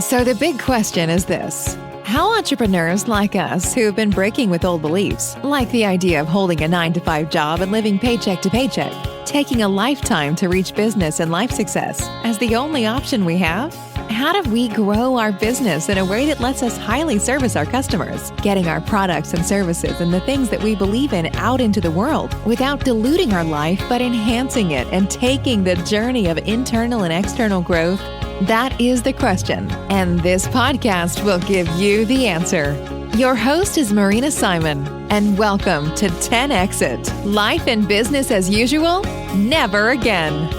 So the big question is this. How entrepreneurs like us who have been breaking with old beliefs, like the idea of holding a 9-to-5 job and living paycheck to paycheck, taking a lifetime to reach business and life success as the only option we have? How do we grow our business in a way that lets us highly service our customers, getting our products and services and the things that we believe in out into the world without diluting our life but enhancing it and taking the journey of internal and external growth? That is the question, and this podcast will give you the answer. Your host is Marina Simon, and welcome to 10 Exit. Life and business as usual? Never again.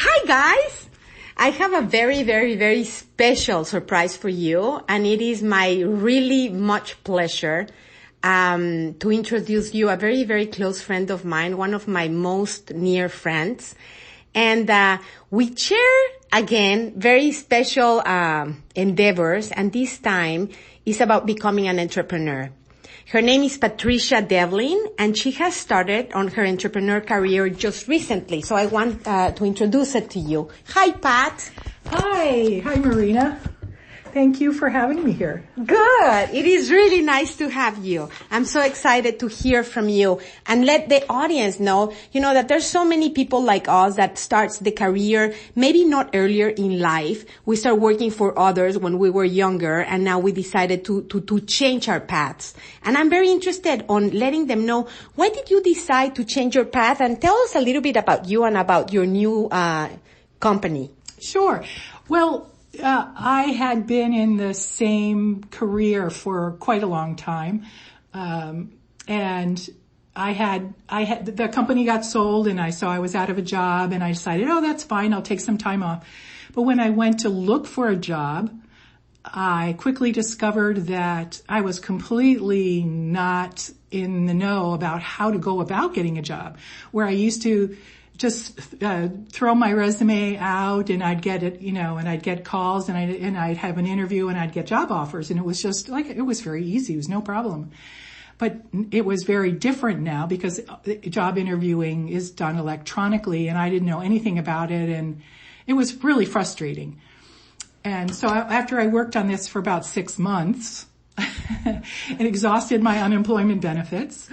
Hi guys! I have a very special surprise for you, and it is my really much pleasure to introduce you a very close friend of mine, one of my most near friends. And we share again very special endeavors, and this time is about becoming an entrepreneur. Her name is Patricia Devlin, and she has started on her entrepreneur career just recently. So I want to introduce it to you. Hi, Pat. Hi Marina. Thank you for having me here. Good. It is really nice to have you. I'm so excited to hear from you and let the audience know, that there's so many people like us that starts the career, maybe not earlier in life. We start working for others when we were younger, and now we decided to change our paths. And I'm very interested on letting them know, why did you decide to change your path? And tell us a little bit about you and about your new company. Sure. Well, I had been in the same career for quite a long time. And I had, the company got sold, and so I was out of a job, and I decided, that's fine. I'll take some time off. But when I went to look for a job, I quickly discovered that I was completely not in the know about how to go about getting a job, where I used to just throw my resume out, and I'd get it, and I'd get calls, and I'd have an interview, and I'd get job offers, and it was just it was very easy. It was no problem. But it was very different now because job interviewing is done electronically, and I didn't know anything about it, and it was really frustrating. And so after I worked on this for about 6 months and exhausted my unemployment benefits,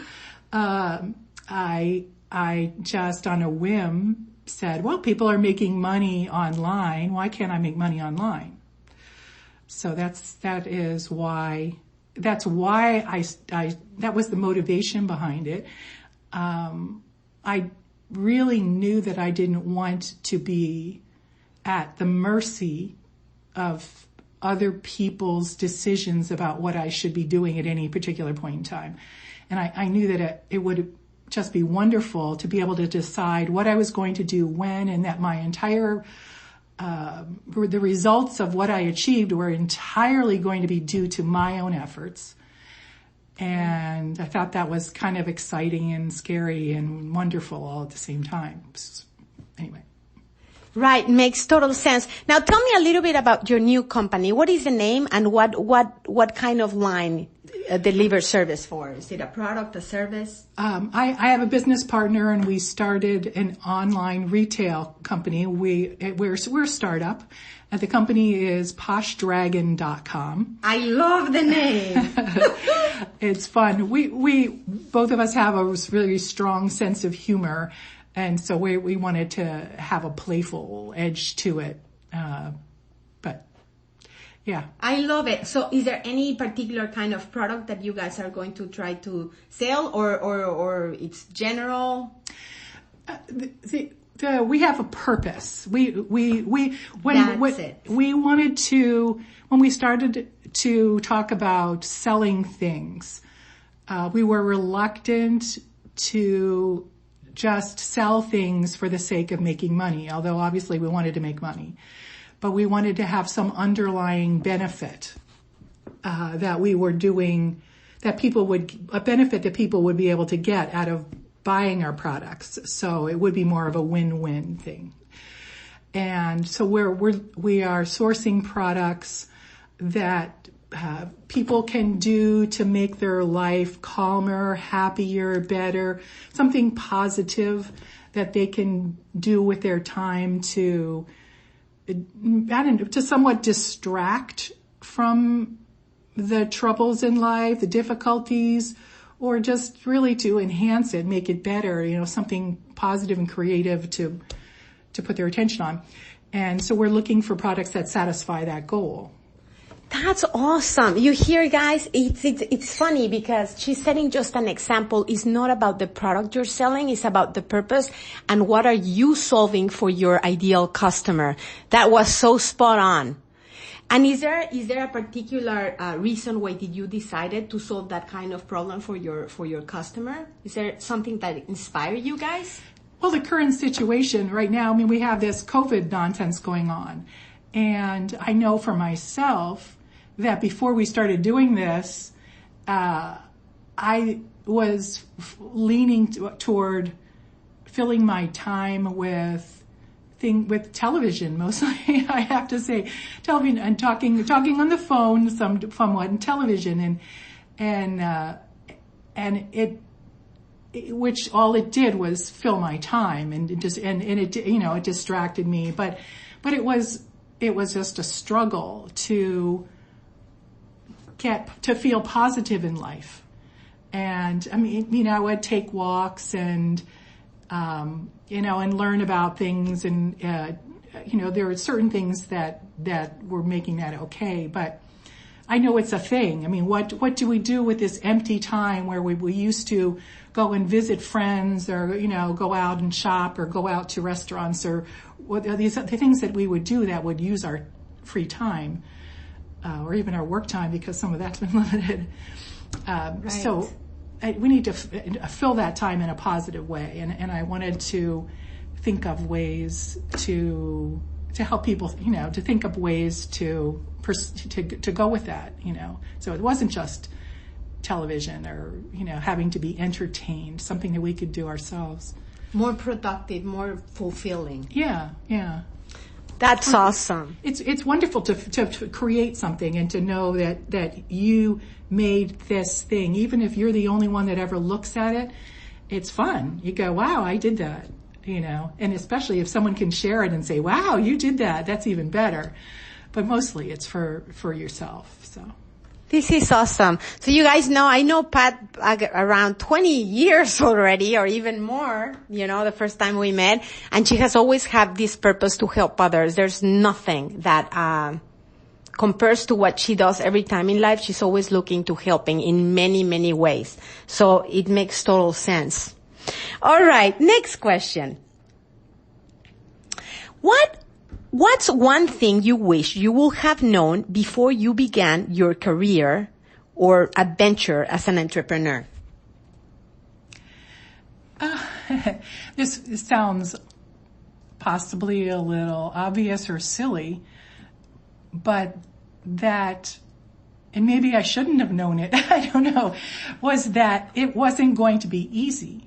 I just on a whim said, well, people are making money online. Why can't I make money online? So that was the motivation behind it. I really knew that I didn't want to be at the mercy of other people's decisions about what I should be doing at any particular point in time. And I knew that it would just be wonderful to be able to decide what I was going to do when, and that my entire, the results of what I achieved were entirely going to be due to my own efforts. And I thought that was kind of exciting and scary and wonderful all at the same time. Anyway. Right, makes total sense. Now tell me a little bit about your new company. What is the name, and what kind of line deliver service for? Is it a product, a service? I have a business partner, and we started an online retail company. We're a startup, and the company is poshdragon.com. I love the name. It's fun. We both of us have a really strong sense of humor, and so we wanted to have a playful edge to it. Yeah. I love it. So is there any particular kind of product that you guys are going to try to sell, or it's general? We have a purpose. When we started to talk about selling things, we were reluctant to just sell things for the sake of making money, although obviously we wanted to make money. But we wanted to have some underlying benefit that we were doing, a benefit that people would be able to get out of buying our products. So it would be more of a win-win thing. And so we are sourcing products that people can do to make their life calmer, happier, better, something positive that they can do with their time to, to somewhat distract from the troubles in life, the difficulties, or just really to enhance it, make it better, something positive and creative to put their attention on. And so we're looking for products that satisfy that goal. That's awesome. You hear, guys, it's funny because she's setting just an example. It's not about the product you're selling. It's about the purpose and what are you solving for your ideal customer. That was so spot on. And is there a particular reason why did you decided to solve that kind of problem for your customer? Is there something that inspired you guys? Well, the current situation right now, we have this COVID nonsense going on. And I know for myself that before we started doing this, I was leaning toward filling my time with television mostly. I have to say, television and talking on the phone somewhat, and television, and it which all it did was fill my time, and it distracted me, but it was just a struggle to feel positive in life. And I would take walks and and learn about things, and there are certain things that were making that okay, but I know it's a thing. What do we do with this empty time where we used to go and visit friends, or go out and shop, or go out to restaurants, or the things that we would do that would use our free time, or even our work time, because some of that's been limited. Right. So we need to fill that time in a positive way, and I wanted to think of ways to help people, to think of ways to go with that, So it wasn't just television or, having to be entertained, something that we could do ourselves. More productive, more fulfilling. Yeah. That's awesome. It's wonderful to create something and to know that you made this thing. Even if you're the only one that ever looks at it, it's fun. You go, wow, I did that, and especially if someone can share it and say, wow, you did that, that's even better. But mostly it's for yourself, so. This is awesome. So you guys know, I know Pat around 20 years already, or even more, the first time we met, and she has always had this purpose to help others. There's nothing that compares to what she does every time in life. She's always looking to helping in many, many ways. So it makes total sense. All right, next question. What's one thing you wish you would have known before you began your career or adventure as an entrepreneur? This sounds possibly a little obvious or silly, but that, and maybe I shouldn't have known it, I don't know, was that it wasn't going to be easy.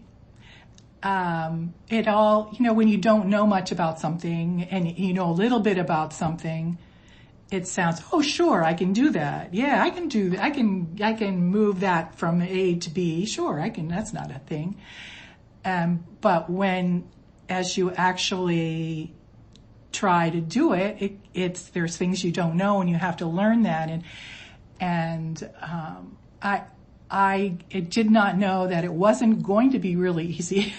It all, when you don't know much about something and you know a little bit about something, it sounds, oh, sure, I can do that. Yeah, I can do that. I can move that from A to B. Sure, I can, that's not a thing. But as you actually try to do it, there's things you don't know and you have to learn that. I did not know that it wasn't going to be really easy.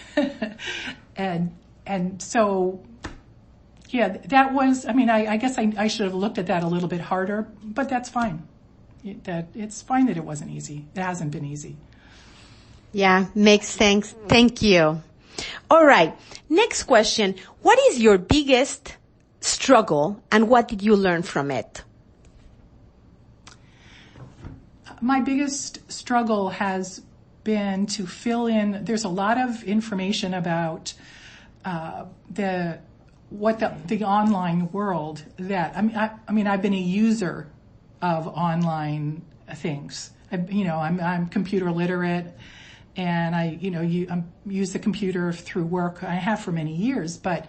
and so, yeah, that was, I guess I should have looked at that a little bit harder, but that's fine. It's fine that it wasn't easy. It hasn't been easy. Yeah, makes sense. Thank you. All right. Next question. What is your biggest struggle and what did you learn from it? My biggest struggle has been to fill in. There's a lot of information about the online world that I've been a user of online things. I'm computer literate, and I use the computer through work. I have for many years, but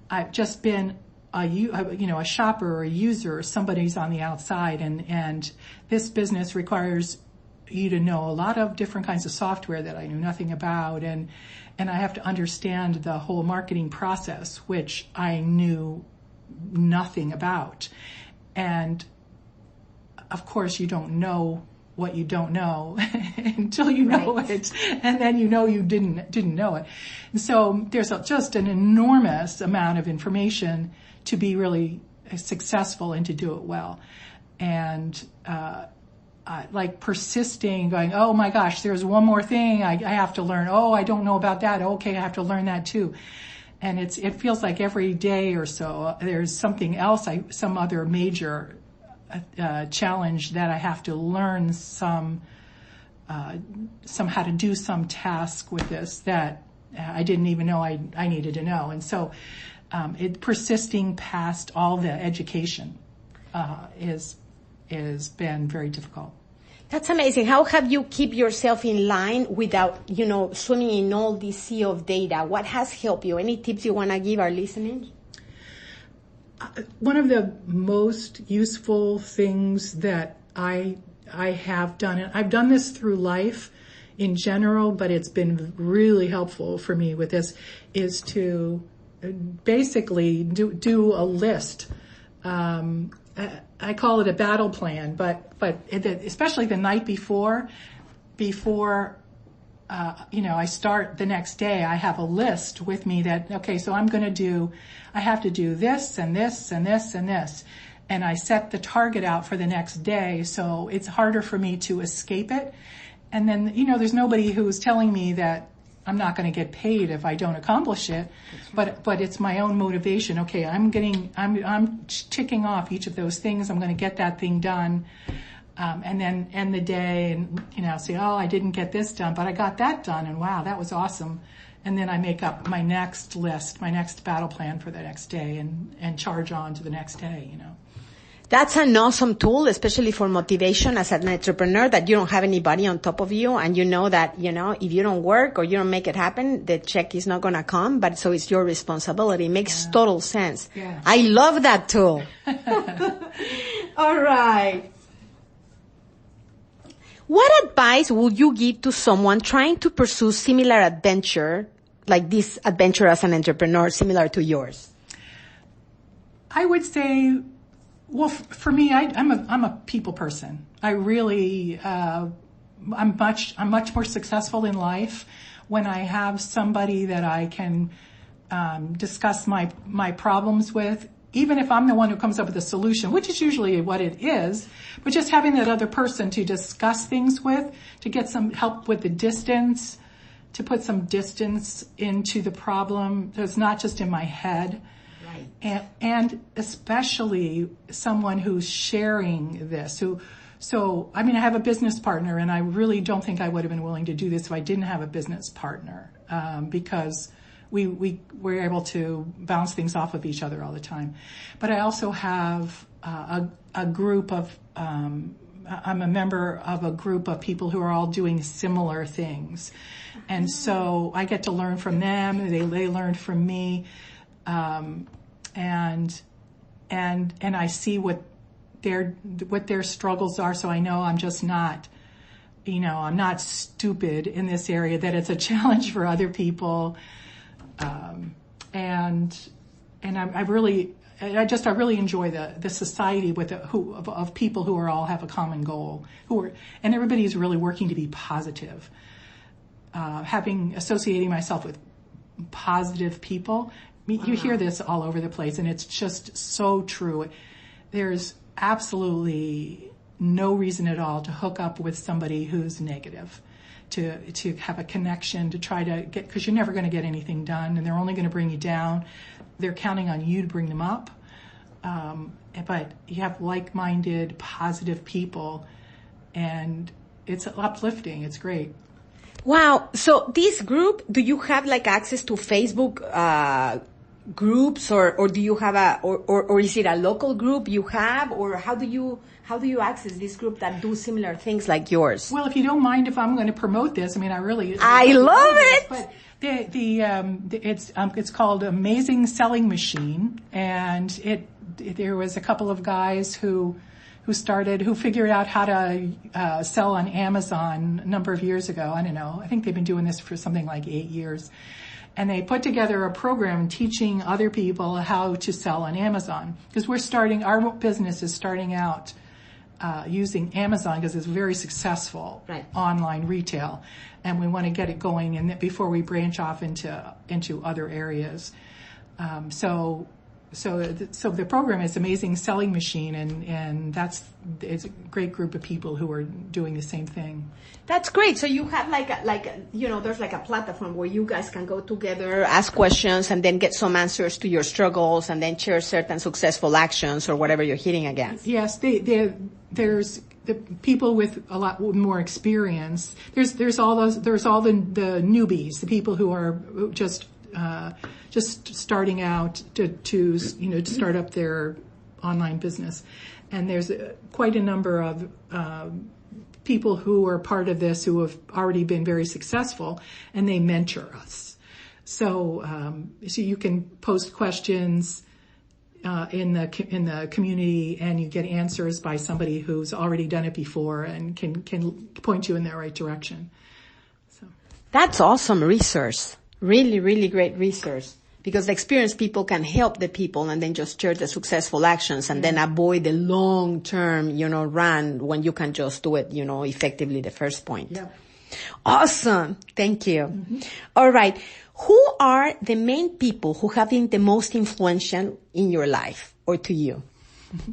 I've just been a shopper or a user or somebody's on the outside, and this business requires you to know a lot of different kinds of software that I knew nothing about, and I have to understand the whole marketing process, which I knew nothing about. And of course, you don't know what you don't know until you know it, and then you know you didn't know it. And so there's just an enormous amount of information to be really successful and to do it well. And like persisting, going, oh my gosh, there's one more thing I have to learn. Oh, I don't know about that. Okay, I have to learn that too. And it feels like every day or so there's something else, some other major challenge that I have to learn some how to do some task with this that I didn't even know I needed to know. And so persisting past all the education is been very difficult. That's amazing. How have you keep yourself in line without, swimming in all this sea of data? What has helped you? Any tips you want to give our listeners? One of the most useful things that I have done, and I've done this through life in general, but it's been really helpful for me with this, is to basically do a list. I call it a battle plan, but especially the night before I start the next day, I have a list with me that, okay, so I have to do this and this and this and this. And I set the target out for the next day, so it's harder for me to escape it. And then, there's nobody who's telling me that I'm not going to get paid if I don't accomplish it, but it's my own motivation. Okay, I'm ticking off each of those things. I'm going to get that thing done, and then end the day and say, oh, I didn't get this done, but I got that done, and wow, that was awesome. And then I make up my next list, my next battle plan for the next day, and charge on to the next day. That's an awesome tool, especially for motivation as an entrepreneur, that you don't have anybody on top of you, and you know that, if you don't work or you don't make it happen, the check is not going to come, but so it's your responsibility. It makes total sense. Yeah. I love that tool. All right. What advice would you give to someone trying to pursue similar adventure, like this adventure as an entrepreneur, similar to yours? I would say, well, for me, I'm a people person. I really, I'm much more successful in life when I have somebody that I can discuss my problems with, even if I'm the one who comes up with a solution, which is usually what it is. But just having that other person to discuss things with, to get some help with the distance, to put some distance into the problem, so it's not just in my head. And especially someone who's sharing this, I have a business partner, and I really don't think I would have been willing to do this if I didn't have a business partner, because we were able to bounce things off of each other all the time. But I also have a group of, I'm a member of a group of people who are all doing similar things. And so I get to learn from them, they learn from me. And I see what their struggles are, so I know I'm just not, I'm not stupid in this area, that it's a challenge for other people. And I really enjoy the society of people who are all have a common goal, and everybody is really working to be positive. Associating myself with positive people. You hear this all over the place, and it's just so true. There's absolutely no reason at all to hook up with somebody who's negative, to have a connection, to try to get, because you're never going to get anything done, and they're only going to bring you down. They're counting on you to bring them up. But you have like-minded, positive people, and it's uplifting. It's great. Wow. So this group, do you have access to Facebook groups, or do you have or is it a local group you have, or how do you access this group that do similar things like yours? Well, if you don't mind, if I'm going to promote this, I love it. It's called Amazing Selling Machine, and there was a couple of guys who figured out how to sell on Amazon a number of years ago. I don't know. I think they've been doing this for something like 8 years. And they put together a program teaching other people how to sell on Amazon. Because our business is starting out using Amazon because it's very successful online retail. And we want to get it going before we branch off into other areas. So the program is Amazing Selling Machine, and it's a great group of people who are doing the same thing. That's great. So you have there's like a platform where you guys can go together, ask questions, and then get some answers to your struggles, and then share certain successful actions or whatever you're hitting against. Yes, there's the people with a lot more experience. There's all the newbies, the people who are just starting out to start up their online business. And there's quite a number of people who are part of this who have already been very successful, and they mentor us. So you can post questions in the community, and you get answers by somebody who's already done it before and can point you in the right direction. So that's awesome resource. Really, really great resource. Because the experienced people can help the people and then just share the successful actions and then avoid the long-term, run when you can just do it, effectively the first point. Yeah. Awesome. Thank you. Mm-hmm. All right. Who are the main people who have been the most influential in your life or to you? Mm-hmm.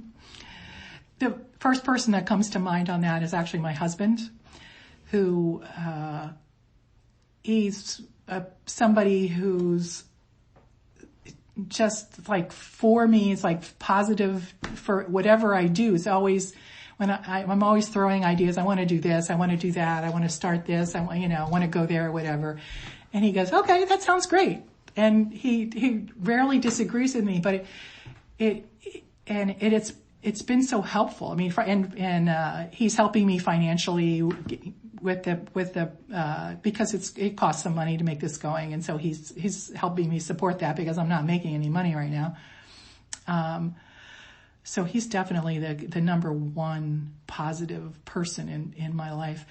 The first person that comes to mind on that is actually my husband, who, he's somebody who's just like, for me, it's like positive for whatever I do. It's always when I'm always throwing ideas. I want to do this. I want to do that. I want to start this. I want to go there, whatever. And he goes, okay, that sounds great. And he rarely disagrees with me, but it's been so helpful. I mean, and he's helping me financially with the because it costs some money to make this going, and so he's helping me support that because I'm not making any money right now. So he's definitely the number one positive person in my life.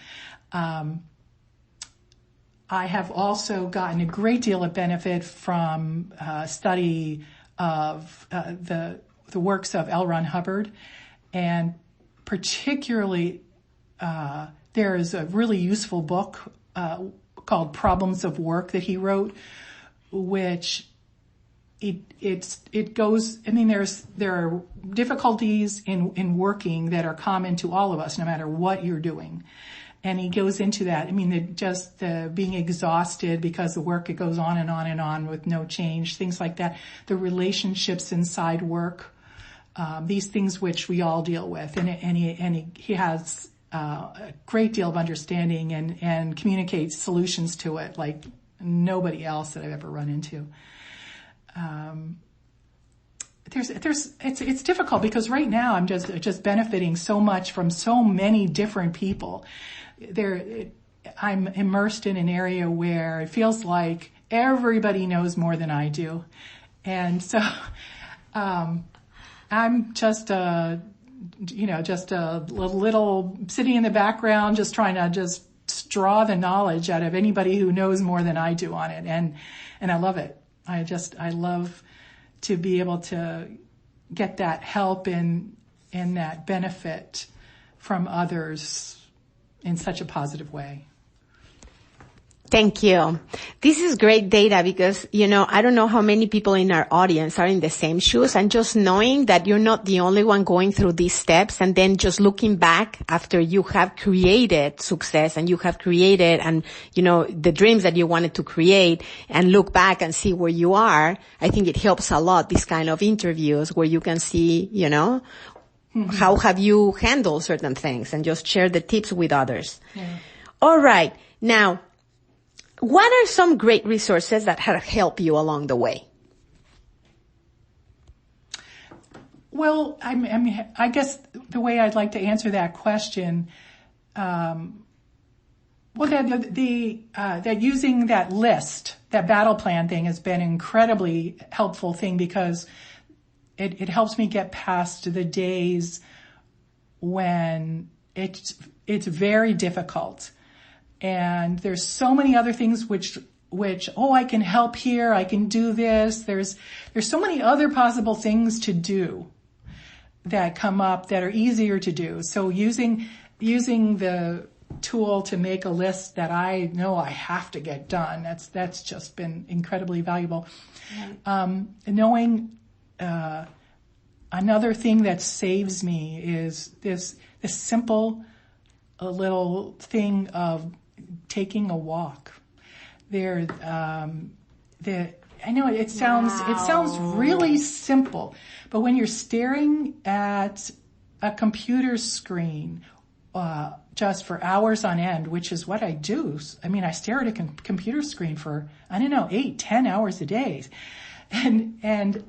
I have also gotten a great deal of benefit from study of the works of L. Ron Hubbard, and particularly there is a really useful book called Problems of Work that he wrote, which it goes. I mean, there are difficulties in working that are common to all of us, no matter what you're doing. And he goes into that. I mean, just being exhausted because the work, it goes on and on and on with no change, things like that. The relationships inside work, these things which we all deal with. And he has a great deal of understanding and communicates solutions to it like nobody else that I've ever run into. It's difficult because right now I'm just benefiting so much from so many different people. I'm immersed in an area where it feels like everybody knows more than I do. And so, I'm just a little sitting in the background, just trying to just draw the knowledge out of anybody who knows more than I do on it. And I love it. I love to be able to get that help and that benefit from others in such a positive way. Thank you. This is great data because, I don't know how many people in our audience are in the same shoes, and just knowing that you're not the only one going through these steps, and then just looking back after you have created success and you have created and, the dreams that you wanted to create, and look back and see where you are. I think it helps a lot, these kind of interviews where you can see, how have you handled certain things and just share the tips with others. Yeah. All right. Now, what are some great resources that have helped you along the way? Well, I guess the way I'd like to answer that question Well, that using that list, that battle plan thing has been an incredibly helpful thing because it helps me get past the days when it's very difficult. And there's so many other things which, I can help here, I can do this. There's so many other possible things to do that come up that are easier to do. So using the tool to make a list that I know I have to get done, that's just been incredibly valuable. Right. Knowing another thing that saves me is this simple little thing of taking a walk. I know it sounds really simple, but when you're staring at a computer screen just for hours on end, which is what I do. I mean, I stare at a computer screen for 8-10 hours a day, and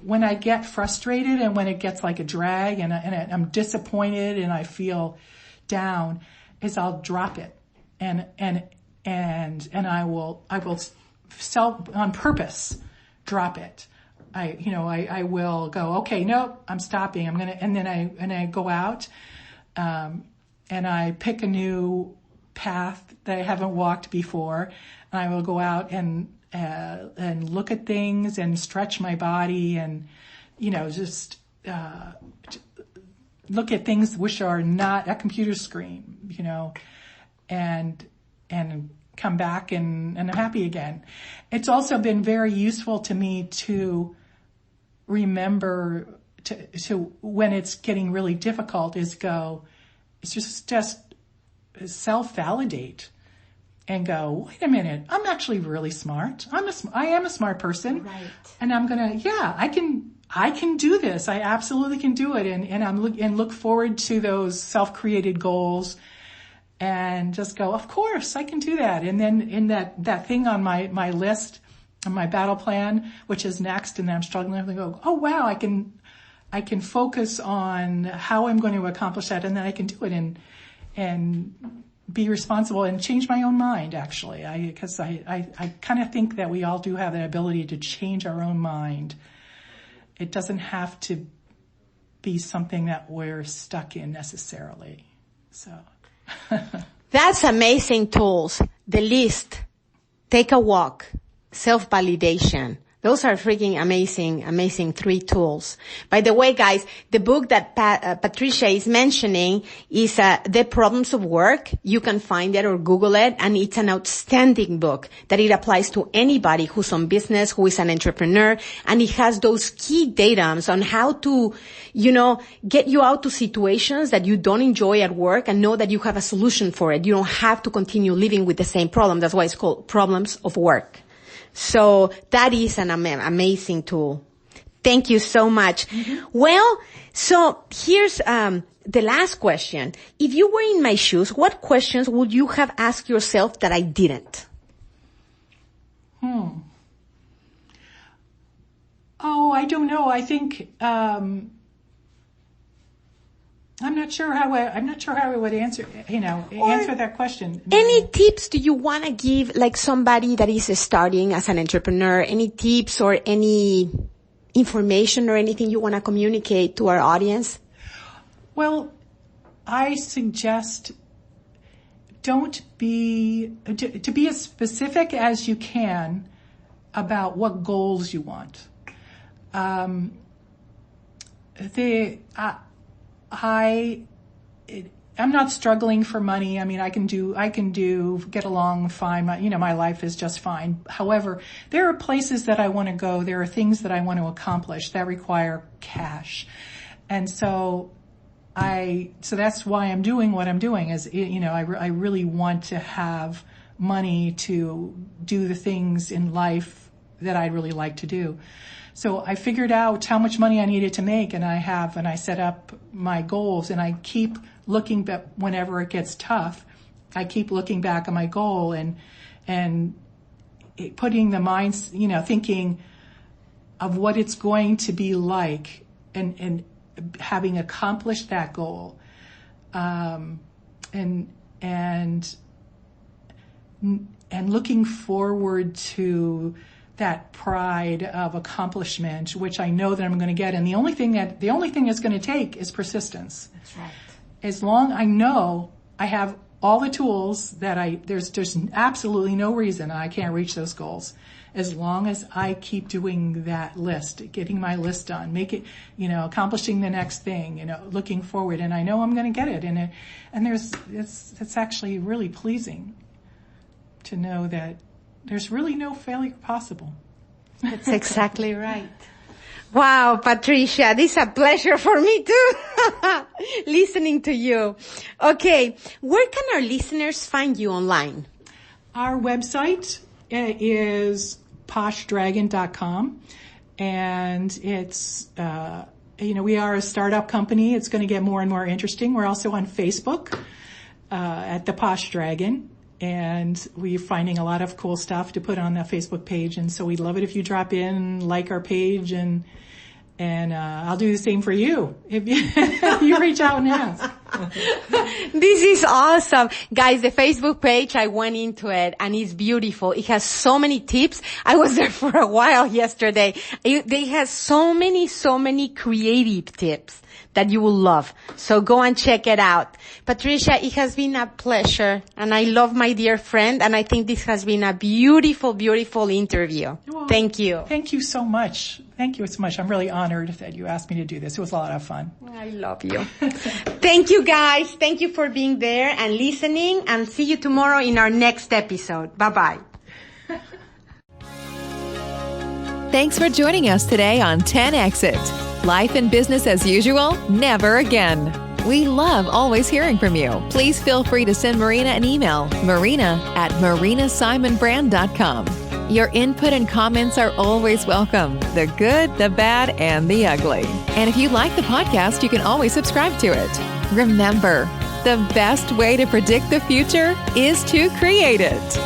when I get frustrated and when it gets like a drag and I'm disappointed and I feel down, is I'll drop it and I will on purpose drop it. I will go, okay, nope, I'm stopping. And then I go out, and I pick a new path that I haven't walked before. And I will go out and look at things and stretch my body and, just, look at things which are not a computer screen, and come back and I'm happy again. It's also been very useful to me to remember to when it's getting really difficult is just self-validate and go, wait a minute, I'm actually really smart. I am a smart person. Right. And I'm I can do this. I absolutely can do it. And look forward to those self-created goals and just go, of course, I can do that. And then in that thing on my list, on my battle plan, which is next, and then I'm struggling, I go, oh wow, I can focus on how I'm going to accomplish that, and then I can do it and be responsible and change my own mind, actually. Because I kind of think that we all do have the ability to change our own mind. It doesn't have to be something that we're stuck in necessarily. So. That's amazing tools. The list, take a walk, self-validation. Those are freaking amazing 3 tools. By the way, guys, the book that Patricia is mentioning is The Problems of Work. You can find it or Google it, and it's an outstanding book that it applies to anybody who's on business, who is an entrepreneur, and it has those key datums on how to, get you out to situations that you don't enjoy at work and know that you have a solution for it. You don't have to continue living with the same problem. That's why it's called Problems of Work. So that is an amazing tool. Thank you so much. Mm-hmm. Well, so here's the last question. If you were in my shoes, what questions would you have asked yourself that I didn't? Oh, I don't know. I think I'm not sure how I would answer that question. Any tips do you want to give, like somebody that is starting as an entrepreneur? Any tips or any information or anything you want to communicate to our audience? Well, I suggest to be as specific as you can about what goals you want. I'm not struggling for money. I mean, I can get along fine. My life is just fine. However, there are places that I want to go. There are things that I want to accomplish that require cash. And so that's why I'm doing what I'm doing is, I really want to have money to do the things in life that I'd really like to do. So I figured out how much money I needed to make, and I set up my goals, and I keep looking back whenever it gets tough. I keep looking back at my goal and putting the mind, thinking of what it's going to be like and having accomplished that goal. And and looking forward to that pride of accomplishment, which I know that I'm going to get. And the only thing it's going to take is persistence. That's right. As long I know I have all the tools that there's absolutely no reason I can't reach those goals. As long as I keep doing that list, getting my list done, accomplishing the next thing, looking forward, and I know I'm going to get it. And it's actually really pleasing to know that there's really no failure possible. That's exactly right. Wow, Patricia, this is a pleasure for me too, listening to you. Okay, where can our listeners find you online? Our website is poshdragon.com, and it's, we are a startup company. It's going to get more and more interesting. We're also on Facebook at the Posh Dragon, and we're finding a lot of cool stuff to put on the Facebook page. And so we'd love it if you drop in, like our page, and I'll do the same for you if you reach out and ask. This is awesome. Guys, the Facebook page, I went into it and it's beautiful. It has so many tips. I was there for a while yesterday. They have so many creative tips that you will love. So go and check it out. Patricia, it has been a pleasure, and I love my dear friend, and I think this has been a beautiful, beautiful interview. Well, thank you. Thank you so much. Thank you so much. I'm really honored that you asked me to do this. It was a lot of fun. I love you. Thank you, guys. Thank you for being there and listening, and see you tomorrow in our next episode. Bye-bye. Thanks for joining us today on 10 Exit. Life and business as usual? Never again. We love always hearing from you. Please feel free to send Marina an email, marina@marinasimonbrand.com. Your input and comments are always welcome, the good, the bad, and the ugly. And if you like the podcast, you can always subscribe to it. Remember, the best way to predict the future is to create it.